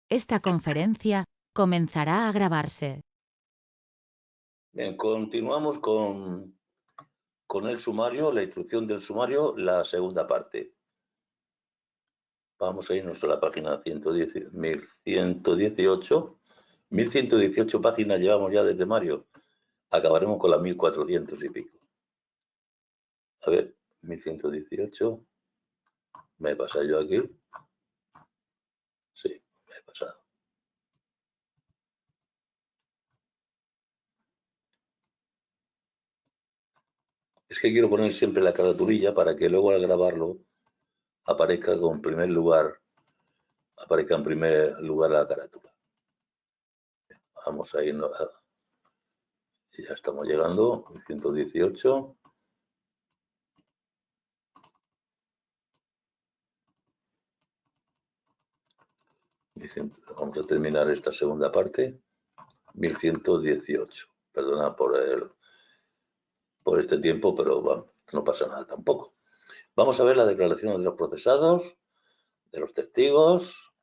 Esta conferencia comenzará a grabarse. Bien, continuamos con el sumario, la instrucción del sumario, la segunda parte. Vamos a irnos a la página 1118. 1118 páginas llevamos ya desde Mario. Acabaremos con las 1400 y pico. A ver, 1118. ¿Me he pasado yo aquí? Sí, me he pasado. Es que quiero poner siempre la caratulilla para que luego al grabarlo aparezca en primer lugar la carátula. Vamos a irnos a... Ya estamos llegando, 118. Vamos a terminar esta segunda parte. 1118. Perdona por este tiempo, pero bueno, no pasa nada tampoco. Vamos a ver las declaraciones de los procesados, de los testigos,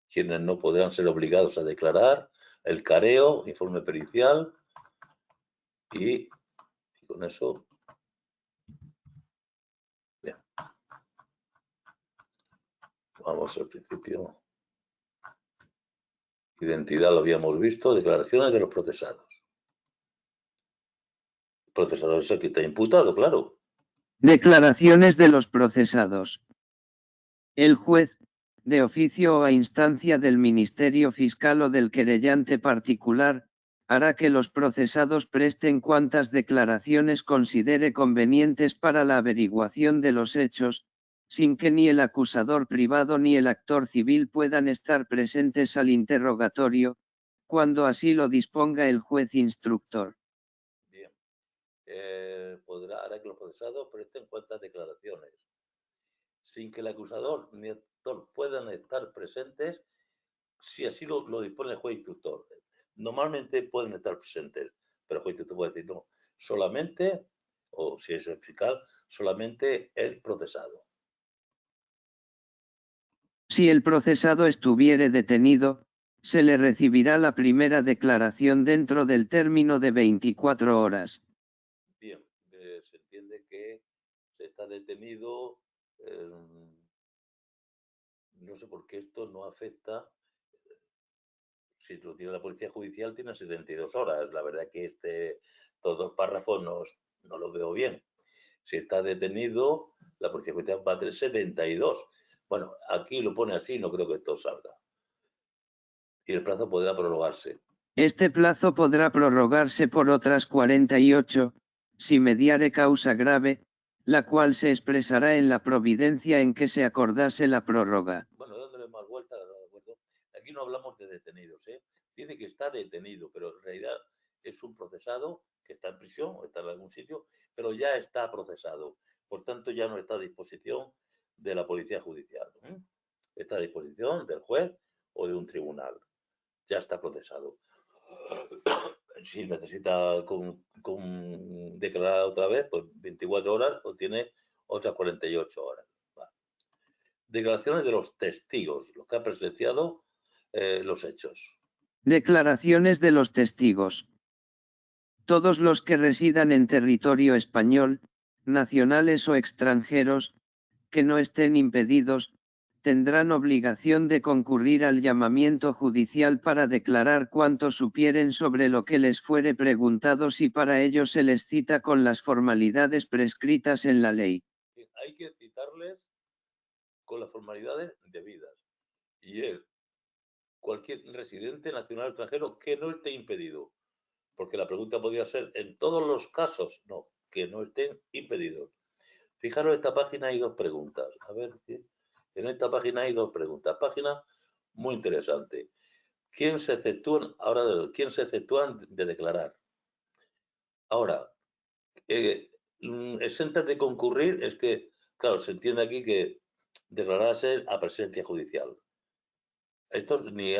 quienes no podrán ser obligados a declarar, el careo, informe pericial y con eso... Bien. Vamos al principio. Identidad lo habíamos visto, declaraciones de los procesados. El procesador es el que está imputado, claro. Declaraciones de los procesados. El juez, de oficio o a instancia del Ministerio Fiscal o del querellante particular, hará que los procesados presten cuantas declaraciones considere convenientes para la averiguación de los hechos, sin que ni el acusador privado ni el actor civil puedan estar presentes al interrogatorio, cuando así lo disponga el juez instructor. Bien. Hará que los procesados presten cuantas declaraciones, sin que el acusador ni el actor puedan estar presentes, si así lo dispone el juez instructor. Normalmente pueden estar presentes, pero el juez instructor puede decir no, solamente, o si es el fiscal, solamente el procesado. Si el procesado estuviere detenido, se le recibirá la primera declaración dentro del término de 24 horas. Bien, se entiende que se está detenido. No sé por qué esto no afecta. Si lo tiene la policía judicial, tiene 72 horas. La verdad que todos los párrafos no lo veo bien. Si está detenido, la policía judicial va a tener 72. Bueno, aquí lo pone así, no creo que esto salga. Y el plazo podrá prorrogarse. Este plazo podrá prorrogarse por otras 48, si mediare causa grave, la cual se expresará en la providencia en que se acordase la prórroga. Bueno, dándole más vueltas, ¿de acuerdo? Aquí no hablamos de detenidos, ¿eh? Dice que está detenido, pero en realidad es un procesado que está en prisión o está en algún sitio, pero ya está procesado. Por tanto, ya no está a disposición de la policía judicial. Está a disposición del juez o de un tribunal. Ya está procesado. Si necesita declarar otra vez, pues 24 horas o tiene otras 48 horas. Declaraciones de los testigos, los que han presenciado los hechos. Declaraciones de los testigos. Todos los que residan en territorio español, nacionales o extranjeros, que no estén impedidos, tendrán obligación de concurrir al llamamiento judicial para declarar cuanto supieren sobre lo que les fuere preguntado si para ello se les cita con las formalidades prescritas en la ley. Hay que citarles con las formalidades debidas. Y es cualquier residente nacional extranjero que no esté impedido. Porque la pregunta podría ser, en todos los casos, no, que no estén impedidos. Fijaros, en esta página hay dos preguntas. A ver, en esta página hay dos preguntas. Página muy interesante. ¿Quién se exceptúan de declarar? Ahora, exentas de concurrir es que, claro, se entiende aquí que declararse a presencia judicial. Estos ni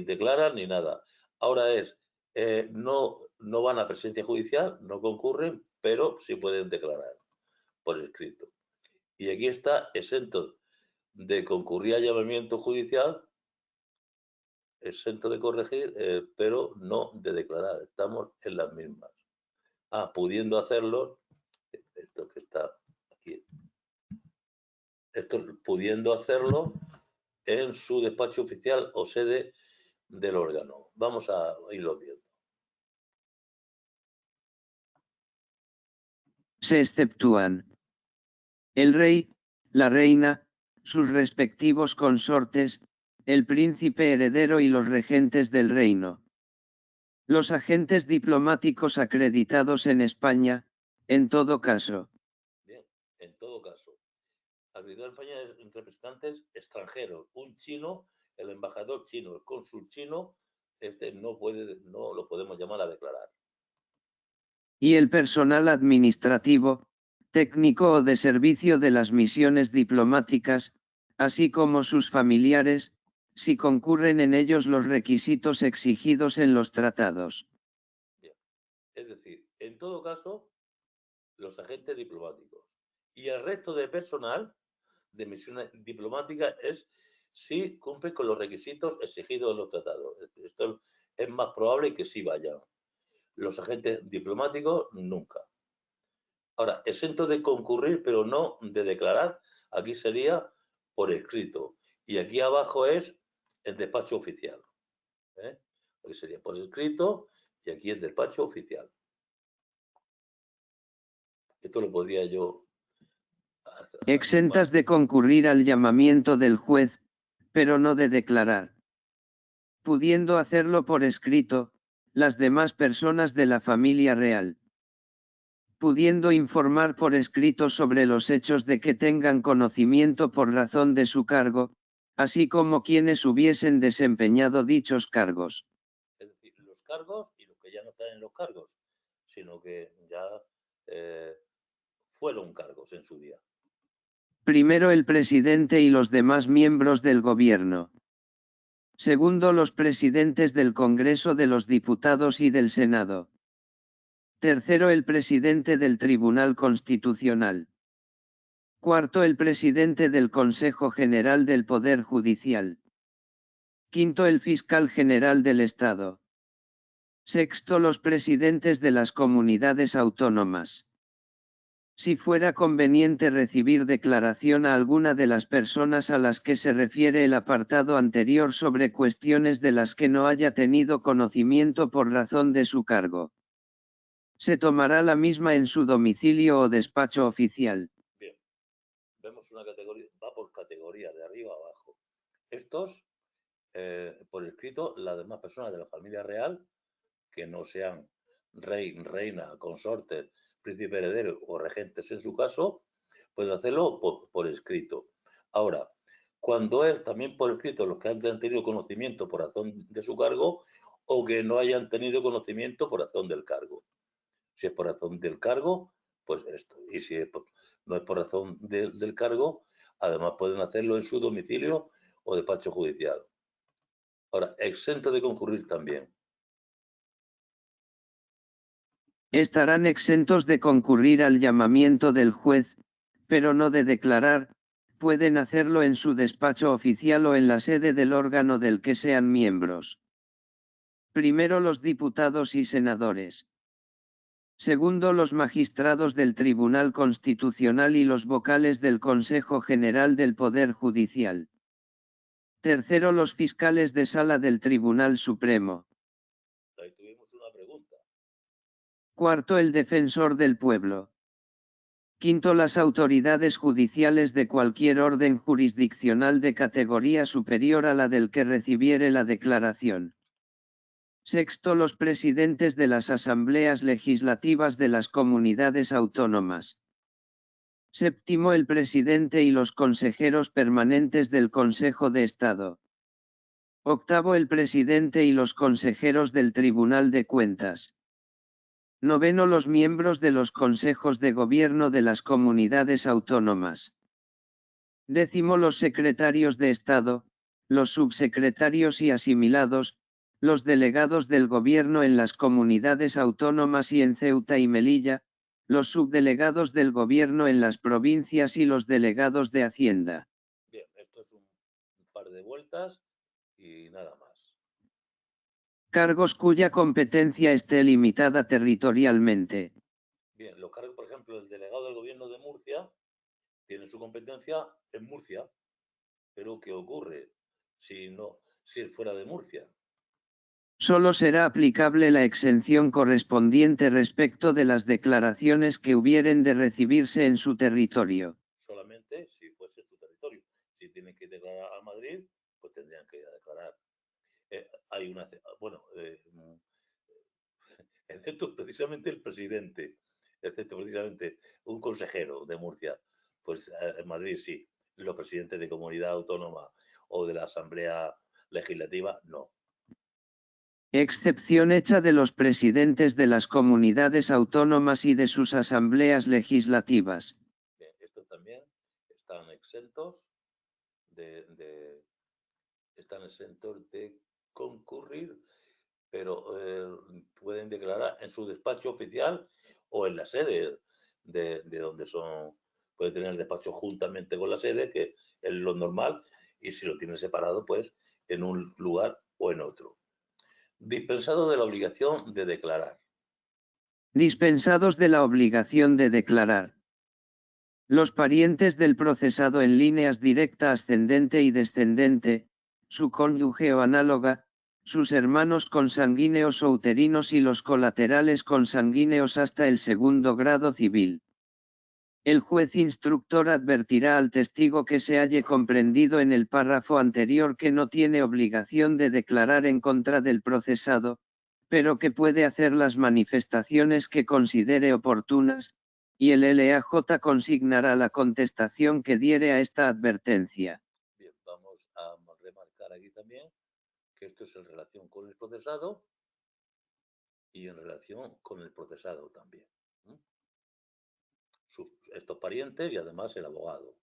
declaran ni nada. Ahora no van a presencia judicial, no concurren, pero sí pueden declarar por escrito. Y aquí está exento de concurrir a llamamiento judicial, exento de corregir, pero no de declarar. Estamos en las mismas. Pudiendo hacerlo, esto que está aquí, esto pudiendo hacerlo en su despacho oficial o sede del órgano. Vamos a irlo viendo. Se exceptúan el rey, la reina, sus respectivos consortes, el príncipe heredero y los regentes del reino. Los agentes diplomáticos acreditados en España, en todo caso. Bien, en todo caso. Acreditado en España en representantes extranjeros. Un chino, el embajador chino, el cónsul chino, no lo podemos llamar a declarar. Y el personal administrativo, técnico o de servicio de las misiones diplomáticas, así como sus familiares, si concurren en ellos los requisitos exigidos en los tratados. Bien. Es decir, en todo caso, los agentes diplomáticos. Y el resto de personal de misiones diplomáticas es si cumple con los requisitos exigidos en los tratados. Esto es más probable que sí vayan. Los agentes diplomáticos, nunca. Ahora, exento de concurrir, pero no de declarar, aquí sería por escrito. Y aquí abajo es el despacho oficial. Aquí sería por escrito y aquí el despacho oficial. Esto lo podría yo hacer. Exentas de concurrir al llamamiento del juez, pero no de declarar. Pudiendo hacerlo por escrito, las demás personas de la familia real. Pudiendo informar por escrito sobre los hechos de que tengan conocimiento por razón de su cargo, así como quienes hubiesen desempeñado dichos cargos. Es decir, los cargos y los que ya no están en los cargos, sino que ya fueron cargos en su día. Primero el presidente y los demás miembros del gobierno. Segundo los presidentes del Congreso de los Diputados y del Senado. Tercero el presidente del Tribunal Constitucional. Cuarto el presidente del Consejo General del Poder Judicial. Quinto el fiscal general del Estado. Sexto los presidentes de las comunidades autónomas. Si fuera conveniente recibir declaración a alguna de las personas a las que se refiere el apartado anterior sobre cuestiones de las que no haya tenido conocimiento por razón de su cargo, se tomará la misma en su domicilio o despacho oficial. Bien, vemos una categoría, va por categoría, de arriba a abajo. Estos, por escrito, las demás personas de la familia real, que no sean rey, reina, consortes, príncipe heredero o regentes en su caso, pueden hacerlo por escrito. Ahora, cuando es también por escrito los que han tenido conocimiento por razón de su cargo o que no hayan tenido conocimiento por razón del cargo. Si es por razón del cargo, pues esto. Y si no es por razón del cargo, además pueden hacerlo en su domicilio o despacho judicial. Ahora, exento de concurrir también. Estarán exentos de concurrir al llamamiento del juez, pero no de declarar, pueden hacerlo en su despacho oficial o en la sede del órgano del que sean miembros. Primero los diputados y senadores. Segundo los magistrados del Tribunal Constitucional y los vocales del Consejo General del Poder Judicial. Tercero los fiscales de sala del Tribunal Supremo. Ahí tuvimos una pregunta. Cuarto el defensor del pueblo. Quinto las autoridades judiciales de cualquier orden jurisdiccional de categoría superior a la del que recibiere la declaración. Sexto los presidentes de las asambleas legislativas de las comunidades autónomas. Séptimo el presidente y los consejeros permanentes del Consejo de Estado. Octavo el presidente y los consejeros del Tribunal de Cuentas. Noveno los miembros de los consejos de gobierno de las comunidades autónomas. Décimo los secretarios de Estado, los subsecretarios y asimilados, los delegados del gobierno en las comunidades autónomas y en Ceuta y Melilla, los subdelegados del gobierno en las provincias y los delegados de Hacienda. Bien, Esto es un par de vueltas y nada más. Cargos cuya competencia esté limitada territorialmente. Bien, los cargos, por ejemplo, el delegado del gobierno de Murcia tiene su competencia en Murcia, pero ¿qué ocurre si es fuera de Murcia? Solo será aplicable la exención correspondiente respecto de las declaraciones que hubieren de recibirse en su territorio. Solamente si fuese su territorio. Si tienen que declarar a Madrid, pues tendrían que declarar. Hay una, bueno, excepto precisamente el presidente, excepto precisamente un consejero de Murcia, pues en Madrid sí, los presidentes de comunidad autónoma o de la Asamblea Legislativa no. Excepción hecha de los presidentes de las comunidades autónomas y de sus asambleas legislativas. Bien, estos también están exentos están exentos de concurrir, pero pueden declarar en su despacho oficial o en la sede de donde son. Puede tener el despacho juntamente con la sede, que es lo normal, y si lo tiene separado, pues en un lugar o en otro. Dispensado de la obligación de declarar. Dispensados de la obligación de declarar. Los parientes del procesado en líneas directa ascendente y descendente, su cónyuge o análoga, sus hermanos consanguíneos o uterinos y los colaterales consanguíneos hasta el segundo grado civil. El juez instructor advertirá al testigo que se halle comprendido en el párrafo anterior que no tiene obligación de declarar en contra del procesado, pero que puede hacer las manifestaciones que considere oportunas, y el LAJ consignará la contestación que diere a esta advertencia. Bien, vamos a remarcar aquí también que esto es en relación con el procesado y en relación con el procesado también. Estos parientes y además el abogado.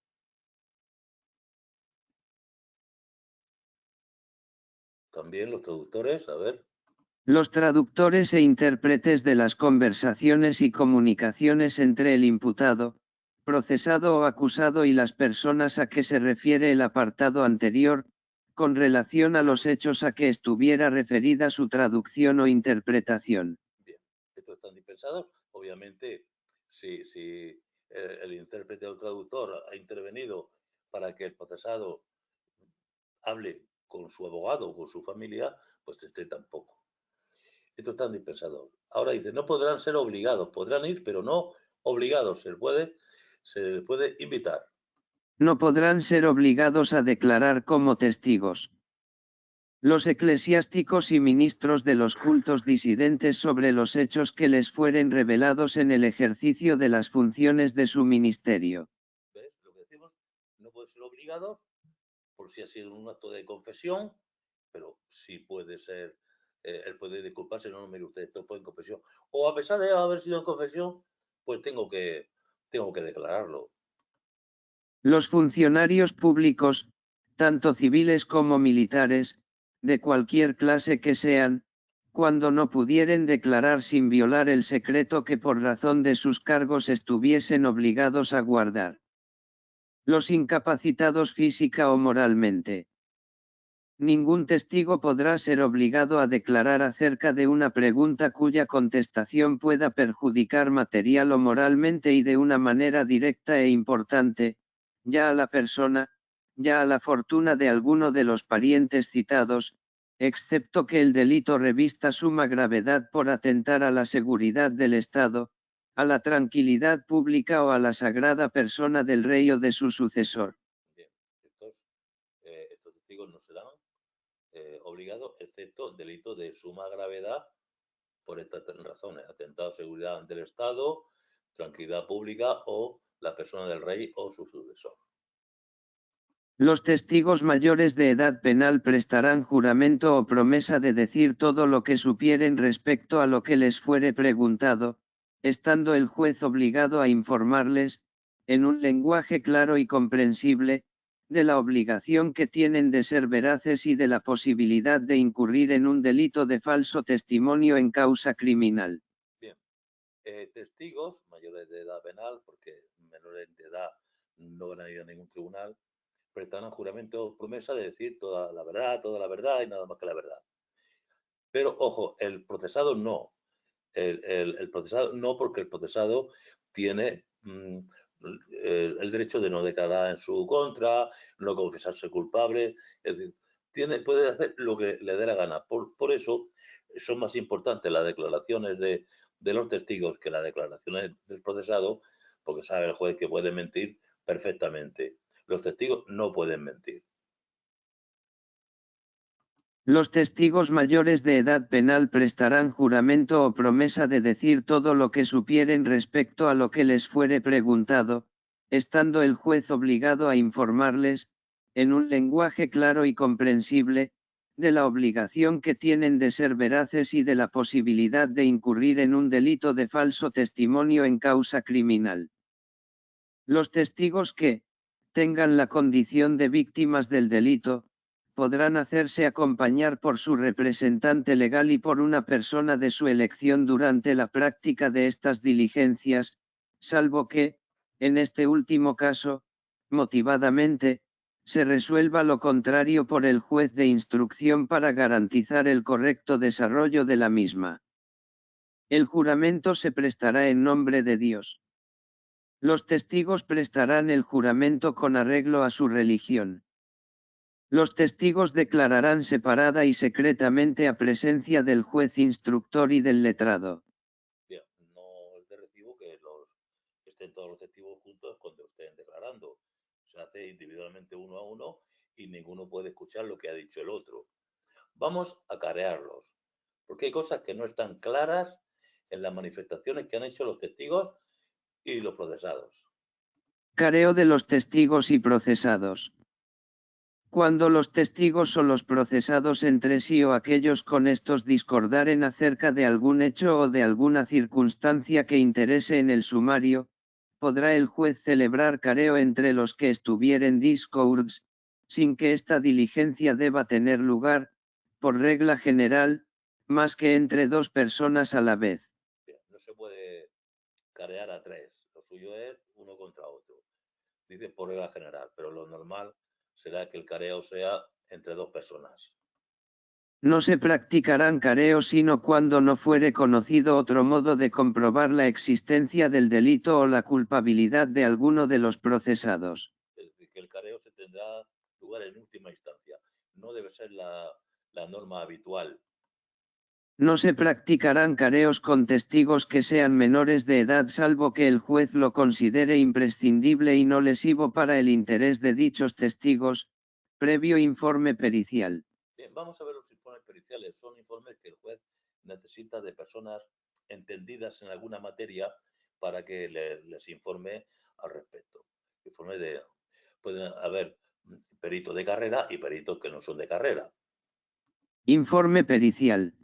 También los traductores, a ver. Los traductores e intérpretes de las conversaciones y comunicaciones entre el imputado, procesado o acusado y las personas a que se refiere el apartado anterior, con relación a los hechos a que estuviera referida su traducción o interpretación. Bien, estos están dispensados. Obviamente, si el intérprete o traductor ha intervenido para que el procesado hable con su abogado o con su familia, pues este tampoco. Estos están dispensados. Ahora dice, no podrán ser obligados, podrán ir, pero no obligados. Se les puede invitar. No podrán ser obligados a declarar como testigos. Los eclesiásticos y ministros de los cultos disidentes sobre los hechos que les fueren revelados en el ejercicio de las funciones de su ministerio. ¿Ves? Lo que decimos, no pueden ser obligados por si ha sido un acto de confesión, pero sí puede ser, él puede disculparse, no, mire usted, esto fue en confesión. O a pesar de haber sido en confesión, pues tengo que declararlo. Los funcionarios públicos, tanto civiles como militares, de cualquier clase que sean, cuando no pudieren declarar sin violar el secreto que por razón de sus cargos estuviesen obligados a guardar. Los incapacitados física o moralmente. Ningún testigo podrá ser obligado a declarar acerca de una pregunta cuya contestación pueda perjudicar material o moralmente y de una manera directa e importante, ya a la persona, ya a la fortuna de alguno de los parientes citados, excepto que el delito revista suma gravedad por atentar a la seguridad del Estado, a la tranquilidad pública o a la sagrada persona del rey o de su sucesor. Bien, estos testigos no serán obligados, excepto delitos de suma gravedad por estas razones: atentado a seguridad del Estado, tranquilidad pública o la persona del rey o su sucesor. Los testigos mayores de edad penal prestarán juramento o promesa de decir todo lo que supieren respecto a lo que les fuere preguntado, estando el juez obligado a informarles, en un lenguaje claro y comprensible, de la obligación que tienen de ser veraces y de la posibilidad de incurrir en un delito de falso testimonio en causa criminal. Bien, testigos mayores de edad penal, porque menores de edad no van a ir a ningún tribunal, prestarán juramento o promesa de decir toda la verdad y nada más que la verdad. Pero, ojo, el procesado no. El procesado no, porque el procesado tiene el derecho de no declarar en su contra, no confesarse culpable, es decir, puede hacer lo que le dé la gana. Por eso son más importantes las declaraciones de los testigos que las declaraciones del procesado, porque sabe el juez que puede mentir perfectamente. Los testigos no pueden mentir. Los testigos mayores de edad penal prestarán juramento o promesa de decir todo lo que supieren respecto a lo que les fuere preguntado, estando el juez obligado a informarles, en un lenguaje claro y comprensible, de la obligación que tienen de ser veraces y de la posibilidad de incurrir en un delito de falso testimonio en causa criminal. Los testigos que tengan la condición de víctimas del delito, podrán hacerse acompañar por su representante legal y por una persona de su elección durante la práctica de estas diligencias, salvo que, en este último caso, motivadamente, se resuelva lo contrario por el juez de instrucción para garantizar el correcto desarrollo de la misma. El juramento se prestará en nombre de Dios. Los testigos prestarán el juramento con arreglo a su religión. Los testigos declararán separada y secretamente a presencia del juez instructor y del letrado. Bien, no es de recibo que estén todos los testigos juntos cuando estén declarando. Se hace individualmente uno a uno y ninguno puede escuchar lo que ha dicho el otro. Vamos a carearlos, porque hay cosas que no están claras en las manifestaciones que han hecho los testigos y los procesados. Careo de los testigos y procesados. Cuando los testigos o los procesados entre sí o aquellos con estos discordaren acerca de algún hecho o de alguna circunstancia que interese en el sumario, podrá el juez celebrar careo entre los que estuvieren discords, sin que esta diligencia deba tener lugar, por regla general, más que entre dos personas a la vez. Bien, no se puede carear a tres, lo suyo es uno contra otro. Dice por regla general, pero lo normal será que el careo sea entre dos personas. No se practicarán careos sino cuando no fuere conocido otro modo de comprobar la existencia del delito o la culpabilidad de alguno de los procesados. Es decir, que el careo se tendrá lugar en última instancia. No debe ser la norma habitual. No se practicarán careos con testigos que sean menores de edad salvo que el juez lo considere imprescindible y no lesivo para el interés de dichos testigos, previo informe pericial. Bien, vamos a ver los informes periciales. Son informes que el juez necesita de personas entendidas en alguna materia para que les informe al respecto. Pueden haber peritos de carrera y peritos que no son de carrera. Informe pericial.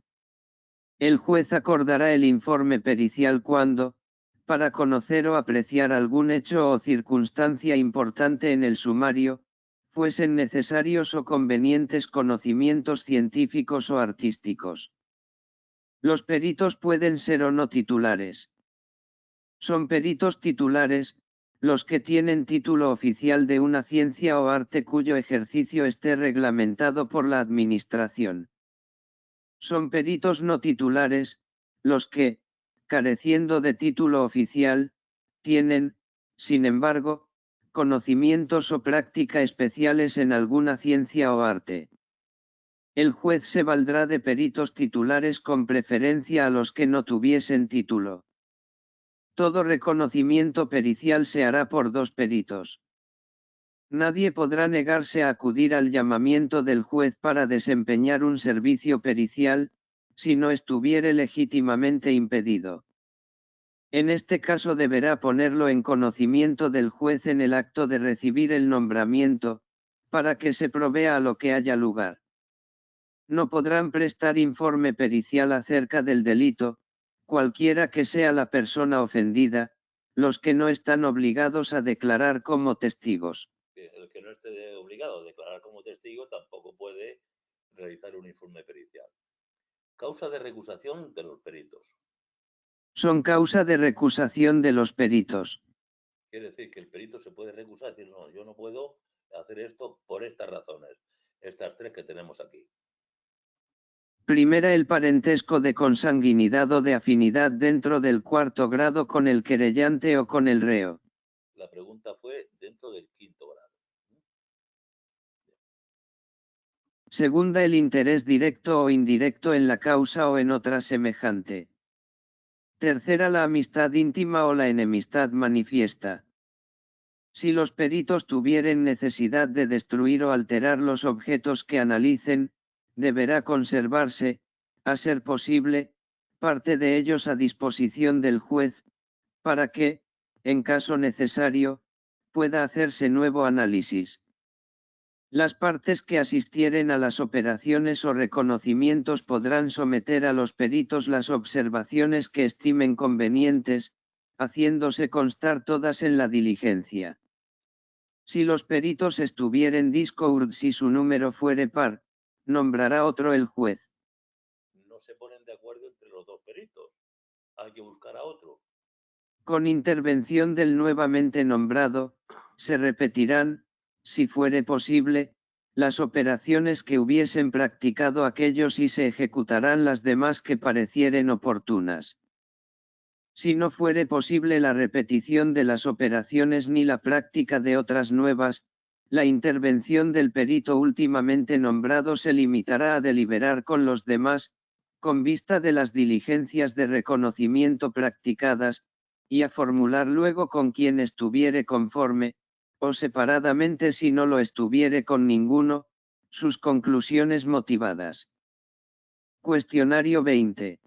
El juez acordará el informe pericial cuando, para conocer o apreciar algún hecho o circunstancia importante en el sumario, fuesen necesarios o convenientes conocimientos científicos o artísticos. Los peritos pueden ser o no titulares. Son peritos titulares, los que tienen título oficial de una ciencia o arte cuyo ejercicio esté reglamentado por la Administración. Son peritos no titulares, los que, careciendo de título oficial, tienen, sin embargo, conocimientos o práctica especiales en alguna ciencia o arte. El juez se valdrá de peritos titulares con preferencia a los que no tuviesen título. Todo reconocimiento pericial se hará por dos peritos. Nadie podrá negarse a acudir al llamamiento del juez para desempeñar un servicio pericial, si no estuviere legítimamente impedido. En este caso deberá ponerlo en conocimiento del juez en el acto de recibir el nombramiento, para que se provea a lo que haya lugar. No podrán prestar informe pericial acerca del delito, cualquiera que sea la persona ofendida, los que no están obligados a declarar como testigos. El que no esté obligado a declarar como testigo tampoco puede realizar un informe pericial. Causa de recusación de los peritos. Son causa de recusación de los peritos. Quiere decir que el perito se puede recusar, decir, no, yo no puedo hacer esto por estas razones, estas tres que tenemos aquí. Primera, el parentesco de consanguinidad o de afinidad dentro del cuarto grado con el querellante o con el reo. La pregunta fue dentro del quinto grado. Segunda, el interés directo o indirecto en la causa o en otra semejante. Tercera, la amistad íntima o la enemistad manifiesta. Si los peritos tuvieren necesidad de destruir o alterar los objetos que analicen, deberá conservarse, a ser posible, parte de ellos a disposición del juez, para que, en caso necesario, pueda hacerse nuevo análisis. Las partes que asistieren a las operaciones o reconocimientos podrán someter a los peritos las observaciones que estimen convenientes, haciéndose constar todas en la diligencia. Si los peritos estuvieren discord si su número fuere par, nombrará otro el juez. No se ponen de acuerdo entre los dos peritos. Hay que buscar a otro. Con intervención del nuevamente nombrado, se repetirán, si fuere posible, las operaciones que hubiesen practicado aquellos y se ejecutarán las demás que parecieren oportunas. Si no fuere posible la repetición de las operaciones ni la práctica de otras nuevas, la intervención del perito últimamente nombrado se limitará a deliberar con los demás, con vista de las diligencias de reconocimiento practicadas, y a formular luego con quien estuviere conforme, o separadamente si no lo estuviere con ninguno, sus conclusiones motivadas. Cuestionario 20.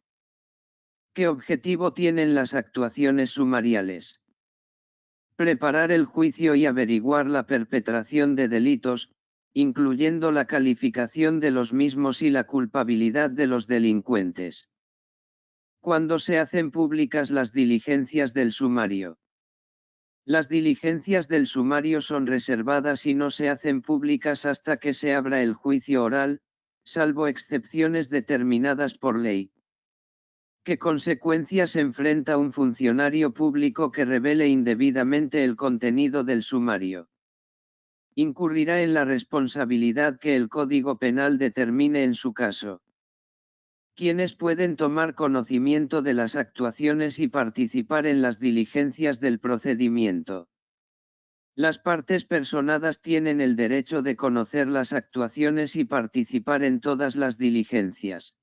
¿Qué objetivo tienen las actuaciones sumariales? Preparar el juicio y averiguar la perpetración de delitos, incluyendo la calificación de los mismos y la culpabilidad de los delincuentes. ¿Cuándo se hacen públicas las diligencias del sumario? Las diligencias del sumario son reservadas y no se hacen públicas hasta que se abra el juicio oral, salvo excepciones determinadas por ley. ¿Qué consecuencias enfrenta un funcionario público que revele indebidamente el contenido del sumario? Incurrirá en la responsabilidad que el Código Penal determine en su caso. ¿Quiénes pueden tomar conocimiento de las actuaciones y participar en las diligencias del procedimiento? Las partes personadas tienen el derecho de conocer las actuaciones y participar en todas las diligencias.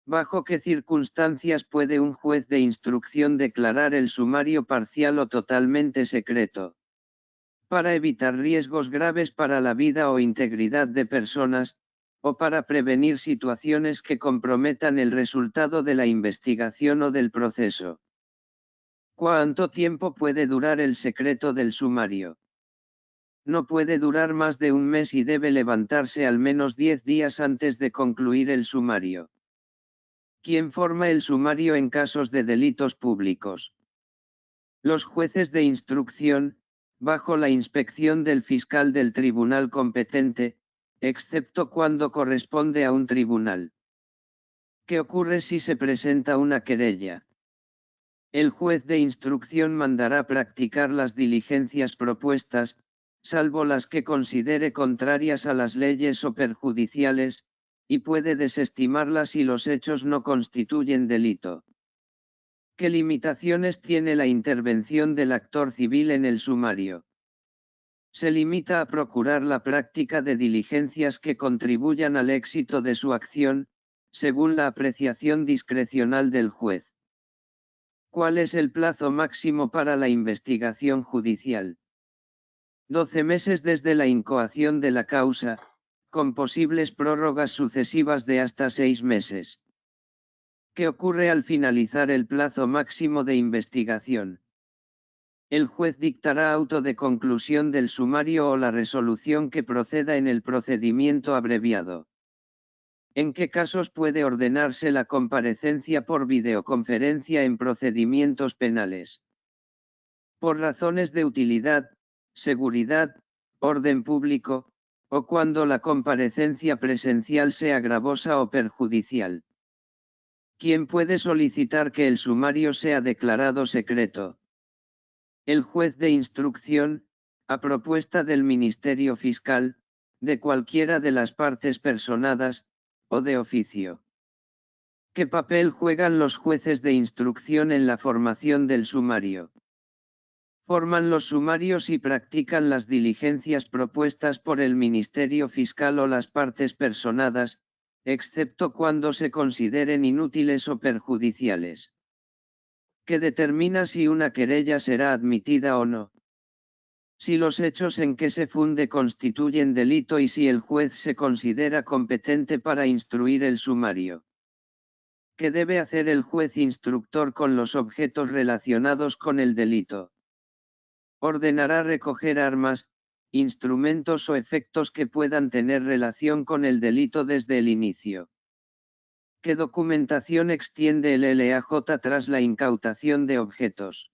¿Bajo qué circunstancias puede un juez de instrucción declarar el sumario parcial o totalmente secreto? Para evitar riesgos graves para la vida o integridad de personas, o para prevenir situaciones que comprometan el resultado de la investigación o del proceso. ¿Cuánto tiempo puede durar el secreto del sumario? No puede durar más de un mes y debe levantarse al menos 10 días antes de concluir el sumario. ¿Quién forma el sumario en casos de delitos públicos? Los jueces de instrucción, bajo la inspección del fiscal del tribunal competente, excepto cuando corresponde a un tribunal. ¿Qué ocurre si se presenta una querella? El juez de instrucción mandará practicar las diligencias propuestas, salvo las que considere contrarias a las leyes o perjudiciales, y puede desestimarlas si los hechos no constituyen delito. ¿Qué limitaciones tiene la intervención del actor civil en el sumario? Se limita a procurar la práctica de diligencias que contribuyan al éxito de su acción, según la apreciación discrecional del juez. ¿Cuál es el plazo máximo para la investigación judicial? 12 meses desde la incoación de la causa, con posibles prórrogas sucesivas de hasta 6 meses. ¿Qué ocurre al finalizar el plazo máximo de investigación? El juez dictará auto de conclusión del sumario o la resolución que proceda en el procedimiento abreviado. ¿En qué casos puede ordenarse la comparecencia por videoconferencia en procedimientos penales? Por razones de utilidad, seguridad, orden público, o cuando la comparecencia presencial sea gravosa o perjudicial. ¿Quién puede solicitar que el sumario sea declarado secreto? El juez de instrucción, a propuesta del Ministerio Fiscal, de cualquiera de las partes personadas, o de oficio. ¿Qué papel juegan los jueces de instrucción en la formación del sumario? Forman los sumarios y practican las diligencias propuestas por el Ministerio Fiscal o las partes personadas, excepto cuando se consideren inútiles o perjudiciales. ¿Qué determina si una querella será admitida o no? Si los hechos en que se funde constituyen delito y si el juez se considera competente para instruir el sumario. ¿Qué debe hacer el juez instructor con los objetos relacionados con el delito? Ordenará recoger armas, instrumentos o efectos que puedan tener relación con el delito desde el inicio. ¿Qué documentación extiende el LAJ tras la incautación de objetos?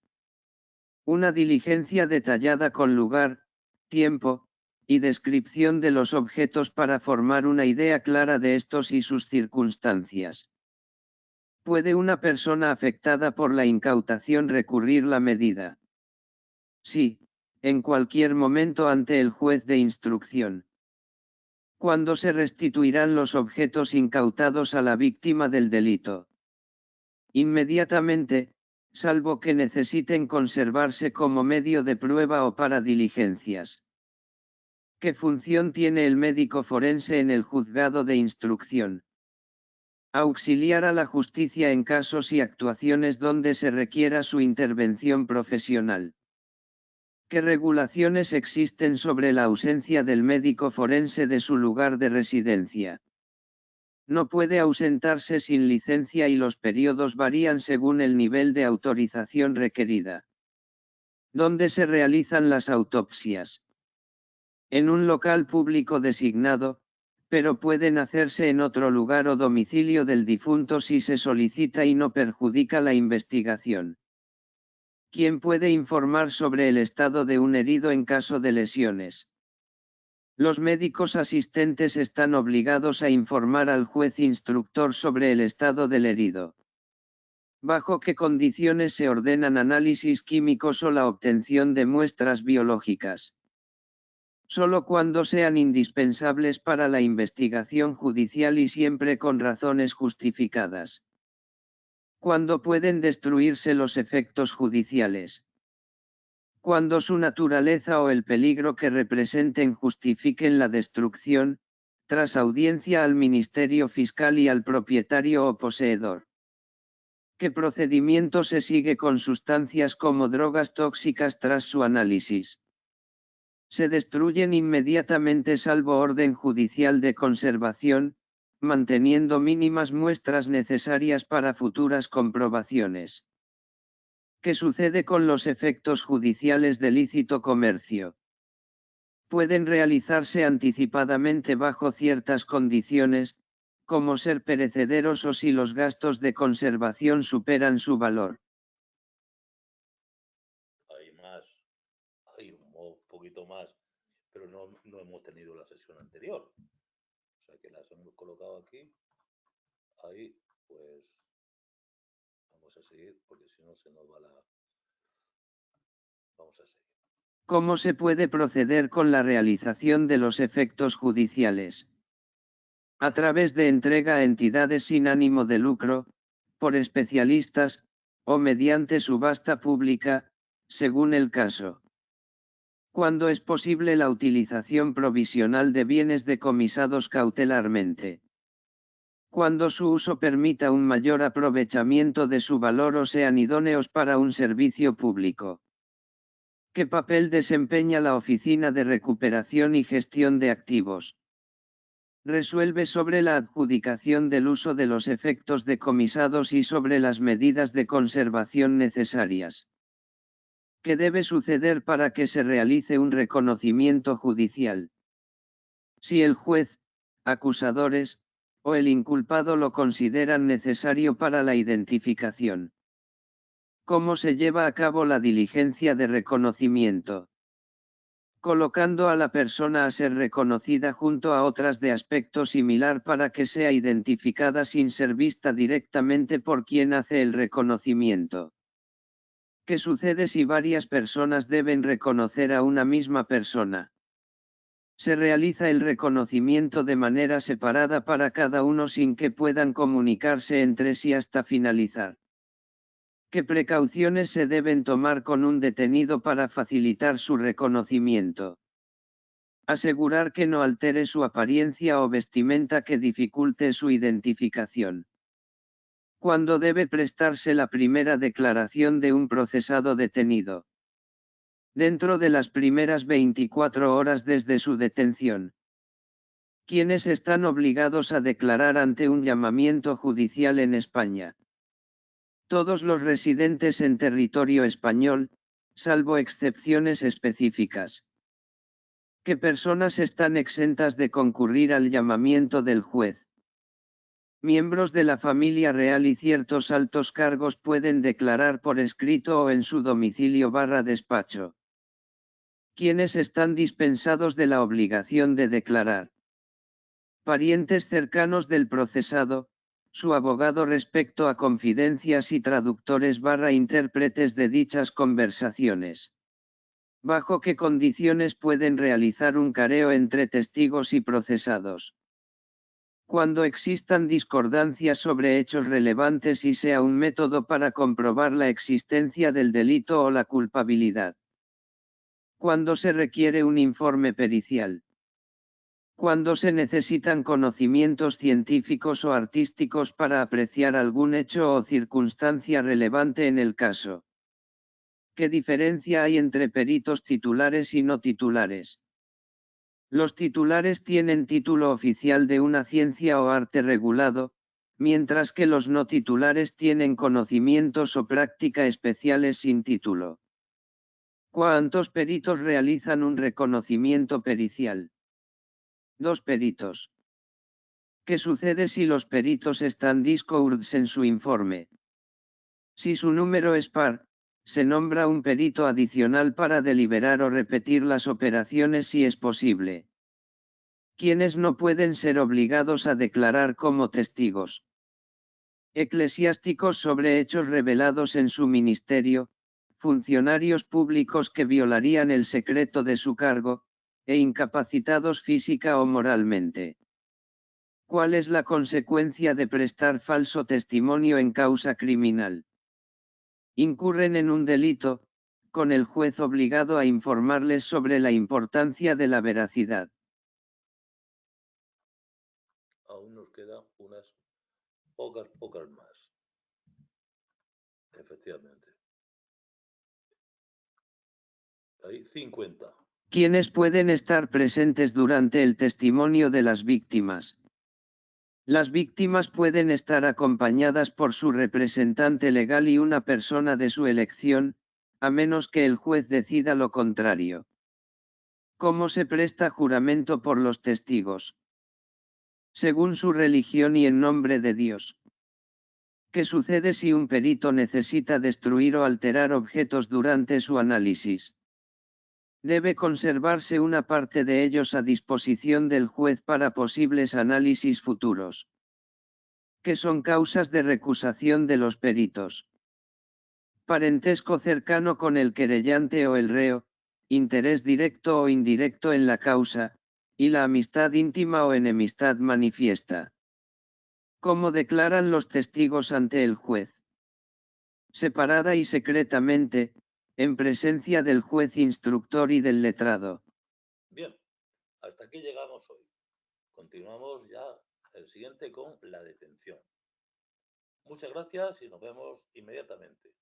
Una diligencia detallada con lugar, tiempo, y descripción de los objetos para formar una idea clara de estos y sus circunstancias. ¿Puede una persona afectada por la incautación recurrir la medida? Sí, en cualquier momento ante el juez de instrucción. ¿Cuándo se restituirán los objetos incautados a la víctima del delito? Inmediatamente, salvo que necesiten conservarse como medio de prueba o para diligencias. ¿Qué función tiene el médico forense en el juzgado de instrucción? Auxiliar a la justicia en casos y actuaciones donde se requiera su intervención profesional. ¿Qué regulaciones existen sobre la ausencia del médico forense de su lugar de residencia? No puede ausentarse sin licencia y los periodos varían según el nivel de autorización requerida. ¿Dónde se realizan las autopsias? En un local público designado, pero pueden hacerse en otro lugar o domicilio del difunto si se solicita y no perjudica la investigación. ¿Quién puede informar sobre el estado de un herido en caso de lesiones? Los médicos asistentes están obligados a informar al juez instructor sobre el estado del herido. ¿Bajo qué condiciones se ordenan análisis químicos o la obtención de muestras biológicas? Solo cuando sean indispensables para la investigación judicial y siempre con razones justificadas. ¿Cuándo pueden destruirse los efectos judiciales? Cuando su naturaleza o el peligro que representen justifiquen la destrucción, tras audiencia al Ministerio Fiscal y al propietario o poseedor. ¿Qué procedimiento se sigue con sustancias como drogas tóxicas tras su análisis? Se destruyen inmediatamente salvo orden judicial de conservación, manteniendo mínimas muestras necesarias para futuras comprobaciones. ¿Qué sucede con los efectos judiciales de lícito comercio? Pueden realizarse anticipadamente bajo ciertas condiciones, como ser perecederos o si los gastos de conservación superan su valor. Hay más, hay un poquito más, pero no hemos tenido la sesión anterior. O sea que las hemos colocado aquí. Ahí, pues, vamos a seguir, porque si no se nos va la... Vamos a seguir. ¿Cómo se puede proceder con la realización de los efectos judiciales? A través de entrega a entidades sin ánimo de lucro, por especialistas, o mediante subasta pública, según el caso. Cuando es posible la utilización provisional de bienes decomisados cautelarmente. Cuando su uso permita un mayor aprovechamiento de su valor o sean idóneos para un servicio público. ¿Qué papel desempeña la Oficina de Recuperación y Gestión de Activos? Resuelve sobre la adjudicación del uso de los efectos decomisados y sobre las medidas de conservación necesarias. ¿Qué debe suceder para que se realice un reconocimiento judicial? Si el juez, acusadores, o el inculpado lo consideran necesario para la identificación. ¿Cómo se lleva a cabo la diligencia de reconocimiento? Colocando a la persona a ser reconocida junto a otras de aspecto similar para que sea identificada sin ser vista directamente por quien hace el reconocimiento. ¿Qué sucede si varias personas deben reconocer a una misma persona? Se realiza el reconocimiento de manera separada para cada uno sin que puedan comunicarse entre sí hasta finalizar. ¿Qué precauciones se deben tomar con un detenido para facilitar su reconocimiento? Asegurar que no altere su apariencia o vestimenta que dificulte su identificación. ¿Cuándo debe prestarse la primera declaración de un procesado detenido? Dentro de las primeras 24 horas desde su detención. ¿Quiénes están obligados a declarar ante un llamamiento judicial en España? Todos los residentes en territorio español, salvo excepciones específicas. ¿Qué personas están exentas de concurrir al llamamiento del juez? Miembros de la familia real y ciertos altos cargos pueden declarar por escrito o en su domicilio/despacho. ¿Quiénes están dispensados de la obligación de declarar? Parientes cercanos del procesado, su abogado respecto a confidencias y traductores/intérpretes de dichas conversaciones. ¿Bajo qué condiciones pueden realizar un careo entre testigos y procesados? Cuando existan discordancias sobre hechos relevantes y sea un método para comprobar la existencia del delito o la culpabilidad. Cuando se requiere un informe pericial. Cuando se necesitan conocimientos científicos o artísticos para apreciar algún hecho o circunstancia relevante en el caso. ¿Qué diferencia hay entre peritos titulares y no titulares? Los titulares tienen título oficial de una ciencia o arte regulado, mientras que los no titulares tienen conocimientos o práctica especiales sin título. ¿Cuántos peritos realizan un reconocimiento pericial? 2 peritos. ¿Qué sucede si los peritos están discords en su informe? Si su número es par, se nombra un perito adicional para deliberar o repetir las operaciones si es posible. ¿Quiénes no pueden ser obligados a declarar como testigos? Eclesiásticos sobre hechos revelados en su ministerio, funcionarios públicos que violarían el secreto de su cargo, e incapacitados física o moralmente. ¿Cuál es la consecuencia de prestar falso testimonio en causa criminal? Incurren en un delito, con el juez obligado a informarles sobre la importancia de la veracidad. Aún nos quedan unas pocas más. Efectivamente. Hay 50. ¿Quiénes pueden estar presentes durante el testimonio de las víctimas? Las víctimas pueden estar acompañadas por su representante legal y una persona de su elección, a menos que el juez decida lo contrario. ¿Cómo se presta juramento por los testigos? Según su religión y en nombre de Dios. ¿Qué sucede si un perito necesita destruir o alterar objetos durante su análisis? Debe conservarse una parte de ellos a disposición del juez para posibles análisis futuros. ¿Qué son causas de recusación de los peritos? Parentesco cercano con el querellante o el reo, interés directo o indirecto en la causa, y la amistad íntima o enemistad manifiesta. ¿Cómo declaran los testigos ante el juez? Separada y secretamente, en presencia del juez instructor y del letrado. Bien, hasta aquí llegamos hoy. Continuamos ya el siguiente con la detención. Muchas gracias y nos vemos inmediatamente.